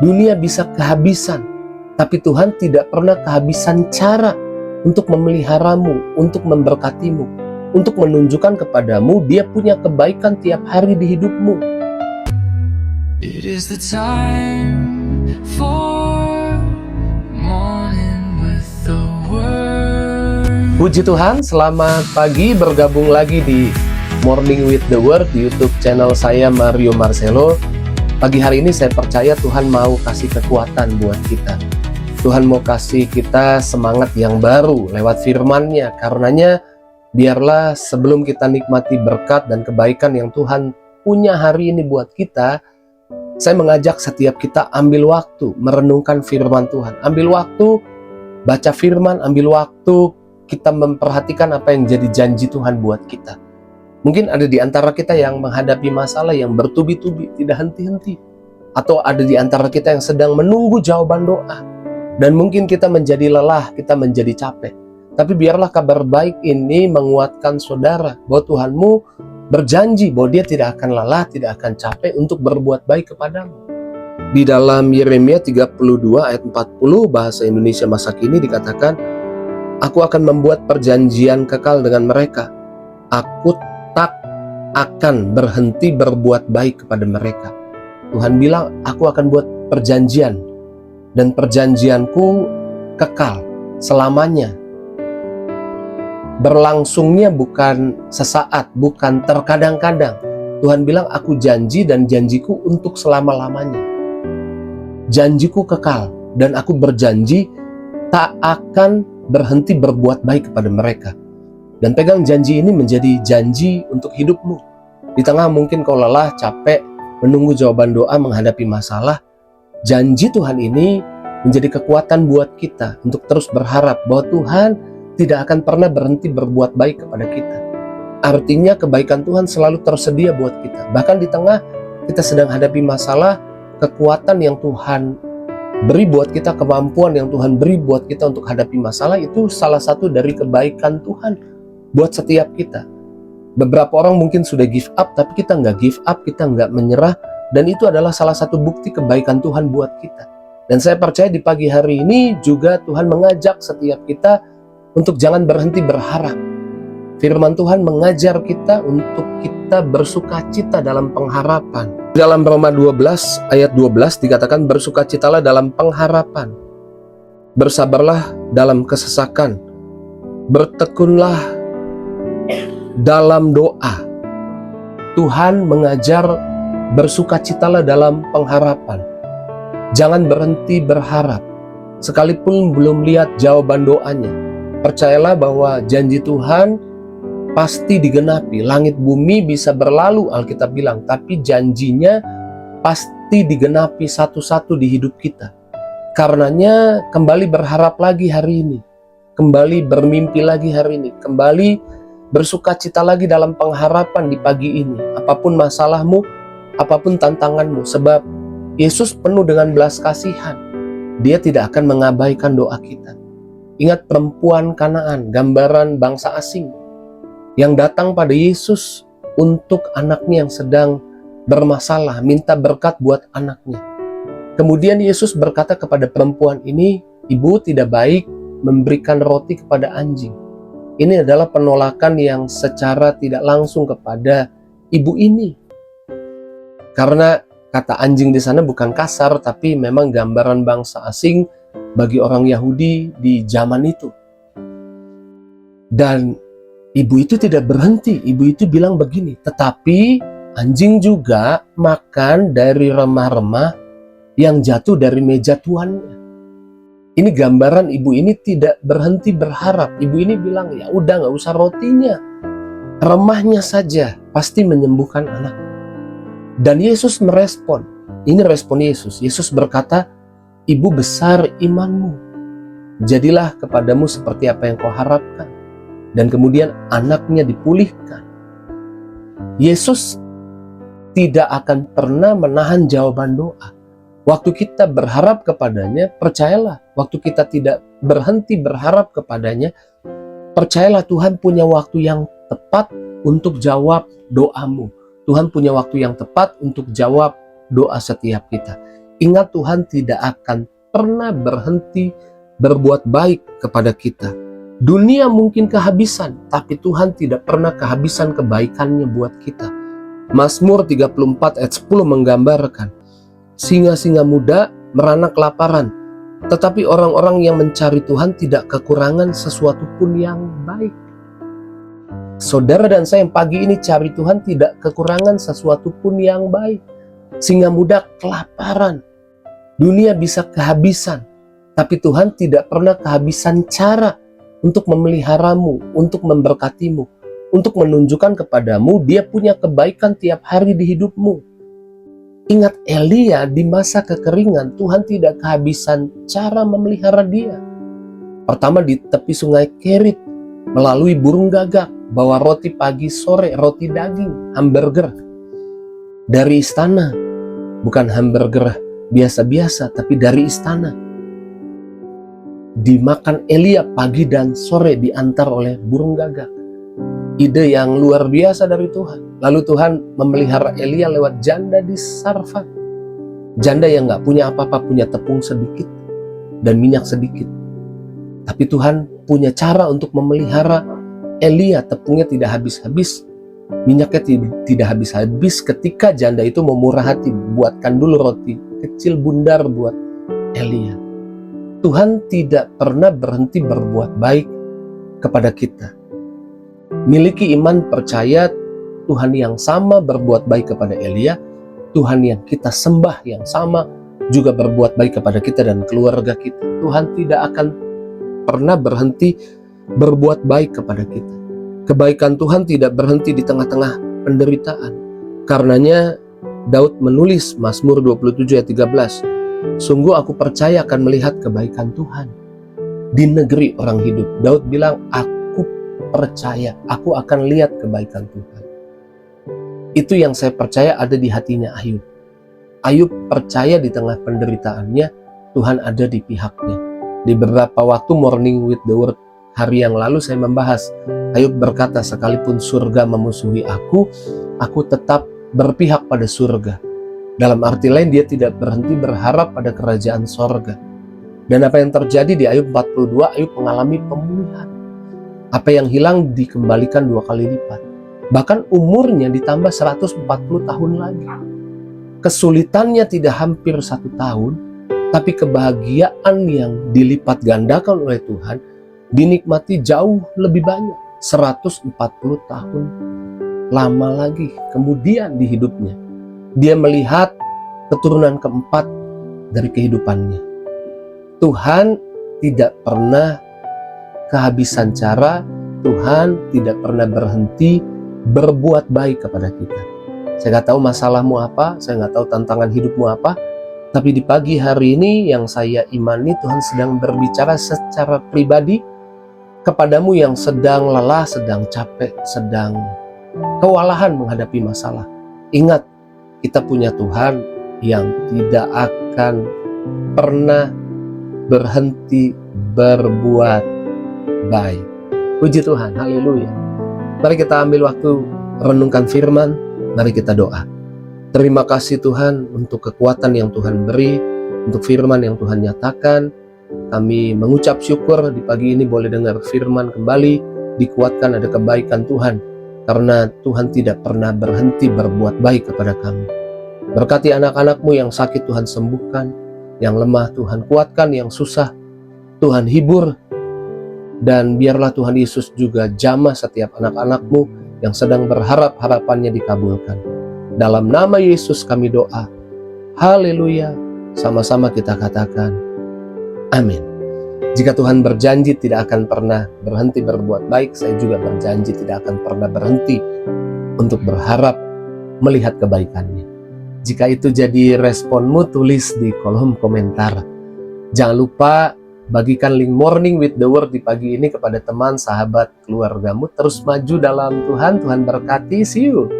Dunia bisa kehabisan, tapi Tuhan tidak pernah kehabisan cara untuk memeliharamu, untuk memberkatimu, untuk menunjukkan kepadamu Dia punya kebaikan tiap hari di hidupmu. It is the time for morning with the word. Puji Tuhan, selamat pagi, bergabung lagi di Morning with the Word di YouTube channel saya, Mario Marcelo. Pagi hari ini saya percaya Tuhan mau kasih kekuatan buat kita. Tuhan mau kasih kita semangat yang baru lewat firman-Nya. Karenanya biarlah sebelum kita nikmati berkat dan kebaikan yang Tuhan punya hari ini buat kita, saya mengajak setiap kita ambil waktu merenungkan firman Tuhan. Ambil waktu baca firman, ambil waktu kita memperhatikan apa yang jadi janji Tuhan buat kita. Mungkin ada di antara kita yang menghadapi masalah yang bertubi-tubi, tidak henti-henti. Atau ada di antara kita yang sedang menunggu jawaban doa. Dan mungkin kita menjadi lelah, kita menjadi capek. Tapi biarlah kabar baik ini menguatkan saudara, bahwa Tuhanmu berjanji bahwa Dia tidak akan lelah, tidak akan capek untuk berbuat baik kepadamu. Di dalam Yeremia 32 ayat 40 bahasa Indonesia masa kini dikatakan, "Aku akan membuat perjanjian kekal dengan mereka. Aku tak akan berhenti berbuat baik kepada mereka." Tuhan bilang, aku akan buat perjanjian, dan perjanjianku kekal selamanya. Berlangsungnya bukan sesaat, bukan terkadang-kadang. Tuhan bilang, aku janji dan janjiku untuk selama-lamanya. Janjiku kekal, dan aku berjanji tak akan berhenti berbuat baik kepada mereka. Dan pegang janji ini menjadi janji untuk hidupmu. Di tengah mungkin kau lelah, capek, menunggu jawaban doa, menghadapi masalah, janji Tuhan ini menjadi kekuatan buat kita untuk terus berharap bahwa Tuhan tidak akan pernah berhenti berbuat baik kepada kita. Artinya kebaikan Tuhan selalu tersedia buat kita. Bahkan di tengah kita sedang hadapi masalah, kekuatan yang Tuhan beri buat kita, kemampuan yang Tuhan beri buat kita untuk hadapi masalah, itu salah satu dari kebaikan Tuhan buat setiap kita. Beberapa orang mungkin sudah give up, tapi kita nggak give up, kita nggak menyerah, dan itu adalah salah satu bukti kebaikan Tuhan buat kita. Dan saya percaya di pagi hari ini juga Tuhan mengajak setiap kita untuk jangan berhenti berharap. Firman Tuhan mengajar kita untuk kita bersukacita dalam pengharapan. Dalam Roma 12 ayat 12 dikatakan, bersukacitalah dalam pengharapan, bersabarlah dalam kesesakan, bertekunlah dalam doa. Tuhan mengajar bersukacitalah dalam pengharapan. Jangan berhenti berharap. Sekalipun belum lihat jawaban doanya, percayalah bahwa janji Tuhan pasti digenapi. Langit bumi bisa berlalu, Alkitab bilang, tapi janjinya pasti digenapi satu-satu di hidup kita. Karenanya kembali berharap lagi hari ini. Kembali bermimpi lagi hari ini. Kembali bersukacita lagi dalam pengharapan di pagi ini. Apapun masalahmu, apapun tantanganmu, sebab Yesus penuh dengan belas kasihan. Dia tidak akan mengabaikan doa kita. Ingat perempuan Kanaan, gambaran bangsa asing yang datang pada Yesus untuk anaknya yang sedang bermasalah, minta berkat buat anaknya. Kemudian Yesus berkata kepada perempuan ini, "Ibu, tidak baik memberikan roti kepada anjing." Ini adalah penolakan yang secara tidak langsung kepada ibu ini. Karena kata anjing di sana bukan kasar, tapi memang gambaran bangsa asing bagi orang Yahudi di zaman itu. Dan ibu itu tidak berhenti. Ibu itu bilang begini, tetapi anjing juga makan dari remah-remah yang jatuh dari meja tuannya. Ini gambaran ibu ini tidak berhenti berharap. Ibu ini bilang, ya udah nggak usah rotinya, remahnya saja pasti menyembuhkan anak. Dan Yesus merespon. Ini respon Yesus. Yesus berkata, "Ibu, besar imanmu, jadilah kepadamu seperti apa yang kau harapkan." Dan kemudian anaknya dipulihkan. Yesus tidak akan pernah menahan jawaban doa. Waktu kita berharap kepadanya, percayalah, waktu kita tidak berhenti berharap kepadanya, percayalah Tuhan punya waktu yang tepat untuk jawab doamu. Tuhan punya waktu yang tepat untuk jawab doa setiap kita. Ingat, Tuhan tidak akan pernah berhenti berbuat baik kepada kita. Dunia mungkin kehabisan, tapi Tuhan tidak pernah kehabisan kebaikannya buat kita. Mazmur 34 ayat 10 menggambarkan, singa-singa muda merana kelaparan, tetapi orang-orang yang mencari Tuhan tidak kekurangan sesuatu pun yang baik. Saudara dan saya yang pagi ini cari Tuhan tidak kekurangan sesuatu pun yang baik. Singa muda kelaparan, dunia bisa kehabisan, tapi Tuhan tidak pernah kehabisan cara untuk memeliharamu, untuk memberkatimu, untuk menunjukkan kepadamu Dia punya kebaikan tiap hari di hidupmu. Ingat Elia di masa kekeringan, Tuhan tidak kehabisan cara memelihara dia. Pertama di tepi sungai Kerit, melalui burung gagak, bawa roti pagi sore, roti daging, hamburger. Dari istana, bukan hamburger biasa-biasa, tapi dari istana. Dimakan Elia pagi dan sore, diantar oleh burung gagak. Ide yang luar biasa dari Tuhan. Lalu Tuhan memelihara Elia lewat janda di Sarfat. Janda yang gak punya apa-apa, punya tepung sedikit dan minyak sedikit. Tapi Tuhan punya cara untuk memelihara Elia. Tepungnya tidak habis-habis, minyaknya tidak habis-habis. Ketika janda itu mau murah hati, buatkan dulu roti kecil bundar buat Elia. Tuhan tidak pernah berhenti berbuat baik kepada kita. Miliki iman percaya Tuhan yang sama berbuat baik kepada Elia, Tuhan yang kita sembah yang sama juga berbuat baik kepada kita dan keluarga kita. Tuhan tidak akan pernah berhenti berbuat baik kepada kita. Kebaikan Tuhan tidak berhenti di tengah-tengah penderitaan. Karenanya Daud menulis Mazmur 27 ayat 13, sungguh aku percaya akan melihat kebaikan Tuhan di negeri orang hidup. Daud bilang, aku percaya, aku akan lihat kebaikan Tuhan. Itu yang saya percaya ada di hatinya Ayub. Ayub percaya di tengah penderitaannya, Tuhan ada di pihaknya. Di beberapa waktu Morning with the Word hari yang lalu saya membahas, Ayub berkata, sekalipun surga memusuhi aku tetap berpihak pada surga. Dalam arti lain, dia tidak berhenti berharap pada kerajaan sorga. Dan apa yang terjadi di Ayub 42, Ayub mengalami pemulihan. Apa yang hilang dikembalikan 2 kali lipat. Bahkan umurnya ditambah 140 tahun lagi. Kesulitannya tidak hampir 1 tahun, tapi kebahagiaan yang dilipat gandakan oleh Tuhan dinikmati jauh lebih banyak. 140 tahun lama lagi kemudian di hidupnya. Dia melihat keturunan keempat dari kehidupannya. Tuhan tidak pernah kehabisan cara, Tuhan tidak pernah berhenti berbuat baik kepada kita. Saya nggak tahu masalahmu apa, saya nggak tahu tantangan hidupmu apa, tapi di pagi hari ini yang saya imani Tuhan sedang berbicara secara pribadi kepadamu yang sedang lelah, sedang capek, sedang kewalahan menghadapi masalah. Ingat, kita punya Tuhan yang tidak akan pernah berhenti berbuat baik. Puji Tuhan, haleluya. Mari kita ambil waktu renungkan firman, mari kita doa. Terima kasih Tuhan untuk kekuatan yang Tuhan beri, untuk firman yang Tuhan nyatakan. Kami mengucap syukur di pagi ini boleh dengar firman kembali, dikuatkan ada kebaikan Tuhan, karena Tuhan tidak pernah berhenti berbuat baik kepada kami. Berkati anak-anak-Mu yang sakit Tuhan sembuhkan, yang lemah Tuhan kuatkan, yang susah Tuhan hibur, dan biarlah Tuhan Yesus juga jamah setiap anak-anak-Mu yang sedang berharap harapannya dikabulkan. Dalam nama Yesus kami doa. Haleluya. Sama-sama kita katakan amin. Jika Tuhan berjanji tidak akan pernah berhenti berbuat baik, saya juga berjanji tidak akan pernah berhenti untuk berharap melihat kebaikannya. Jika itu jadi responmu, tulis di kolom komentar. Jangan lupa bagikan link Morning with the Word di pagi ini kepada teman, sahabat, keluargamu. Terus maju dalam Tuhan. Tuhan berkati. See you.